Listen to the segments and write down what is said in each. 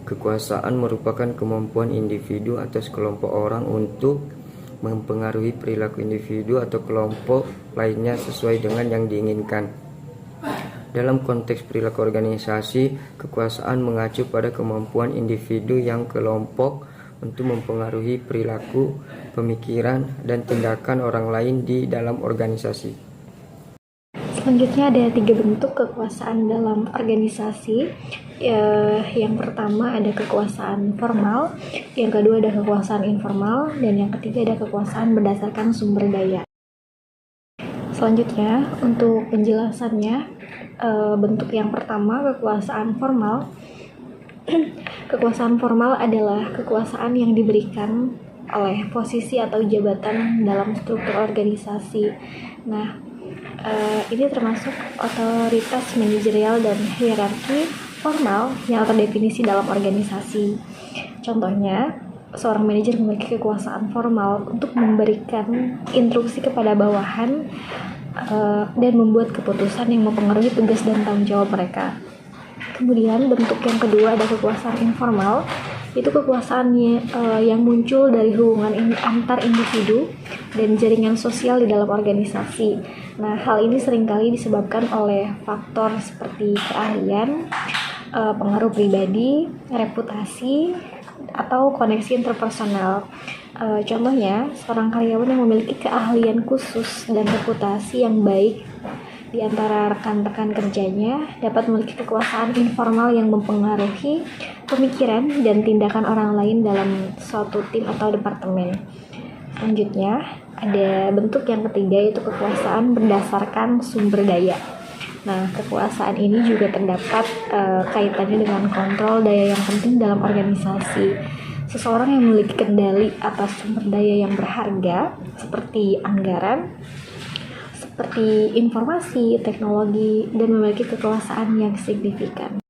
Kekuasaan merupakan kemampuan individu atau sekelompok orang untuk mempengaruhi perilaku individu atau kelompok lainnya sesuai dengan yang diinginkan. Dalam konteks perilaku organisasi, kekuasaan mengacu pada kemampuan individu yang kelompok untuk mempengaruhi perilaku, pemikiran, dan tindakan orang lain di dalam organisasi. Selanjutnya ada 3 bentuk kekuasaan dalam organisasi. Yang pertama ada kekuasaan formal, yang kedua ada kekuasaan informal, dan yang ketiga ada kekuasaan berdasarkan sumber daya. Selanjutnya untuk penjelasannya, bentuk yang pertama kekuasaan formal. Kekuasaan formal adalah kekuasaan yang diberikan oleh posisi atau jabatan dalam struktur organisasi. Nah, ini termasuk otoritas manajerial dan hierarki formal yang terdefinisi dalam organisasi. Contohnya, seorang manajer memiliki kekuasaan formal untuk memberikan instruksi kepada bawahan dan membuat keputusan yang mempengaruhi tugas dan tanggung jawab mereka. Kemudian bentuk yang kedua ada kekuasaan informal. Itu kekuasaannya yang muncul dari hubungan antar individu dan jaringan sosial di dalam organisasi. Nah, hal ini seringkali disebabkan oleh faktor seperti keahlian, pengaruh pribadi, reputasi, atau koneksi interpersonal. Contohnya, seorang karyawan yang memiliki keahlian khusus dan reputasi yang baik di antara rekan-rekan kerjanya dapat memiliki kekuasaan informal yang mempengaruhi pemikiran dan tindakan orang lain dalam suatu tim atau departemen. Selanjutnya, ada bentuk yang ketiga yaitu kekuasaan berdasarkan sumber daya. Nah, kekuasaan ini juga terdapat kaitannya dengan kontrol daya yang penting dalam organisasi. Seseorang yang memiliki kendali atas sumber daya yang berharga seperti anggaran, seperti informasi, teknologi, dan memiliki kekuasaan yang signifikan.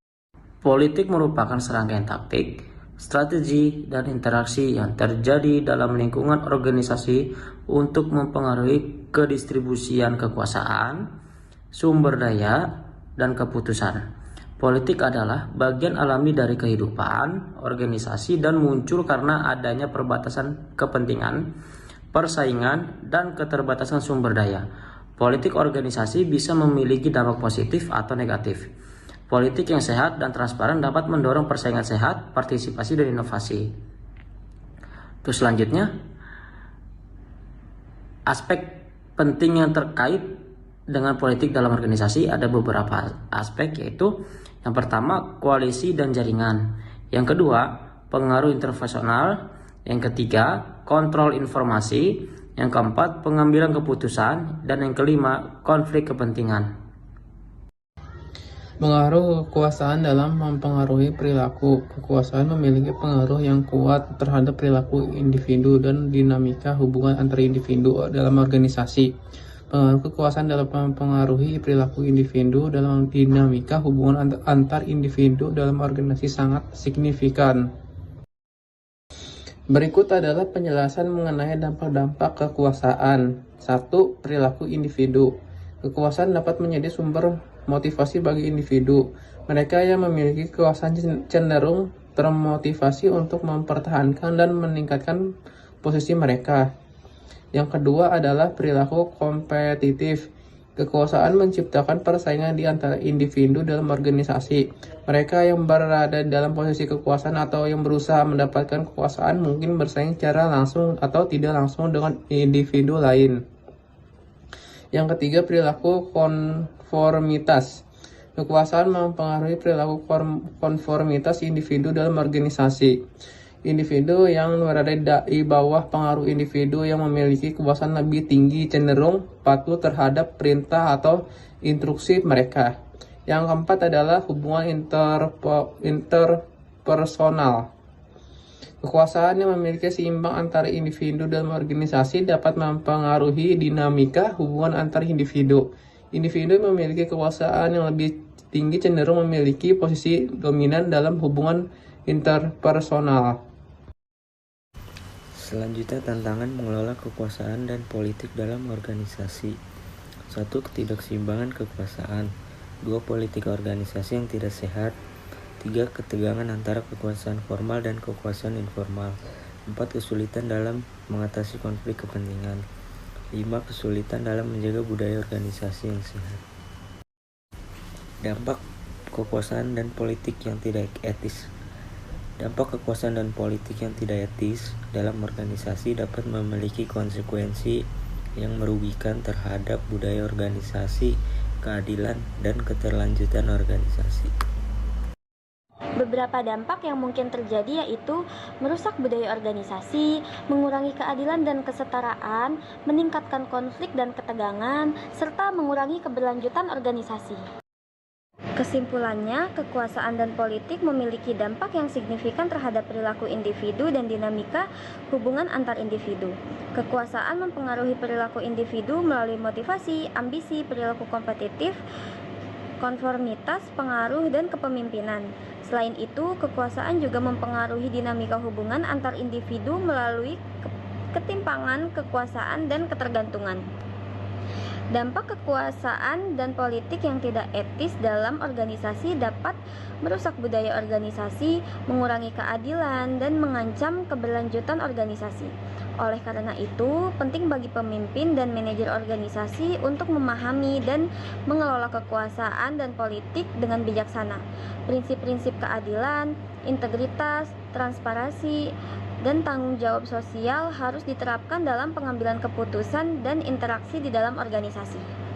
Politik merupakan serangkaian taktik, strategi, dan interaksi yang terjadi dalam lingkungan organisasi untuk mempengaruhi kedistribusian kekuasaan, sumber daya, dan keputusan. Politik adalah bagian alami dari kehidupan organisasi dan muncul karena adanya perbatasan kepentingan, persaingan, dan keterbatasan sumber daya. Politik organisasi bisa memiliki dampak positif atau negatif. Politik yang sehat dan transparan dapat mendorong persaingan sehat, partisipasi, dan inovasi. Terus selanjutnya, aspek penting yang terkait dengan politik dalam organisasi ada beberapa aspek, yaitu yang pertama koalisi dan jaringan, yang kedua pengaruh interpersonal, yang ketiga kontrol informasi, yang keempat pengambilan keputusan, dan yang kelima konflik kepentingan. Pengaruh kekuasaan dalam mempengaruhi perilaku. Kekuasaan memiliki pengaruh yang kuat terhadap perilaku individu dan dinamika hubungan antar individu dalam organisasi. Pengaruh kekuasaan dalam mempengaruhi perilaku individu dalam dinamika hubungan antar individu dalam organisasi sangat signifikan. Berikut adalah penjelasan mengenai dampak-dampak kekuasaan. 1. Perilaku individu. Kekuasaan dapat menjadi sumber motivasi bagi individu. Mereka yang memiliki kekuasaan cenderung termotivasi untuk mempertahankan dan meningkatkan posisi mereka. Yang kedua adalah perilaku kompetitif. Kekuasaan menciptakan persaingan di antara individu dalam organisasi. Mereka yang berada dalam posisi kekuasaan atau yang berusaha mendapatkan kekuasaan mungkin bersaing secara langsung atau tidak langsung dengan individu lain. Yang ketiga, perilaku konformitas. Kekuasaan mempengaruhi perilaku konformitas individu dalam organisasi. Individu yang berada di bawah pengaruh individu yang memiliki kekuasaan lebih tinggi cenderung patuh terhadap perintah atau instruksi mereka. Yang keempat adalah hubungan interpersonal. Kekuasaan yang memiliki seimbang antara individu dalam organisasi dapat mempengaruhi dinamika hubungan antar individu. Individu yang memiliki kekuasaan yang lebih tinggi cenderung memiliki posisi dominan dalam hubungan interpersonal. Selanjutnya, tantangan mengelola kekuasaan dan politik dalam organisasi. 1. Ketidakseimbangan kekuasaan. 2. Politik organisasi yang tidak sehat. 3. Ketegangan antara kekuasaan formal dan kekuasaan informal. 4. Kesulitan dalam mengatasi konflik kepentingan. 5. Kesulitan dalam menjaga budaya organisasi yang sehat. Dampak kekuasaan dan politik yang tidak etis. Dampak kekuasaan dan politik yang tidak etis dalam organisasi dapat memiliki konsekuensi yang merugikan terhadap budaya organisasi, keadilan, dan keterlanjutan organisasi. Beberapa dampak yang mungkin terjadi yaitu merusak budaya organisasi, mengurangi keadilan dan kesetaraan, meningkatkan konflik dan ketegangan, serta mengurangi keberlanjutan organisasi. Kesimpulannya, kekuasaan dan politik memiliki dampak yang signifikan terhadap perilaku individu dan dinamika hubungan antar individu. Kekuasaan mempengaruhi perilaku individu melalui motivasi, ambisi, perilaku kompetitif, konformitas, pengaruh, dan kepemimpinan. Selain itu, kekuasaan juga mempengaruhi dinamika hubungan antar individu melalui ketimpangan kekuasaan dan ketergantungan. Dampak kekuasaan dan politik yang tidak etis dalam organisasi dapat merusak budaya organisasi, mengurangi keadilan, dan mengancam keberlanjutan organisasi. Oleh karena itu, penting bagi pemimpin dan manajer organisasi untuk memahami dan mengelola kekuasaan dan politik dengan bijaksana. Prinsip-prinsip keadilan, integritas, transparansi, dan tanggung jawab sosial harus diterapkan dalam pengambilan keputusan dan interaksi di dalam organisasi.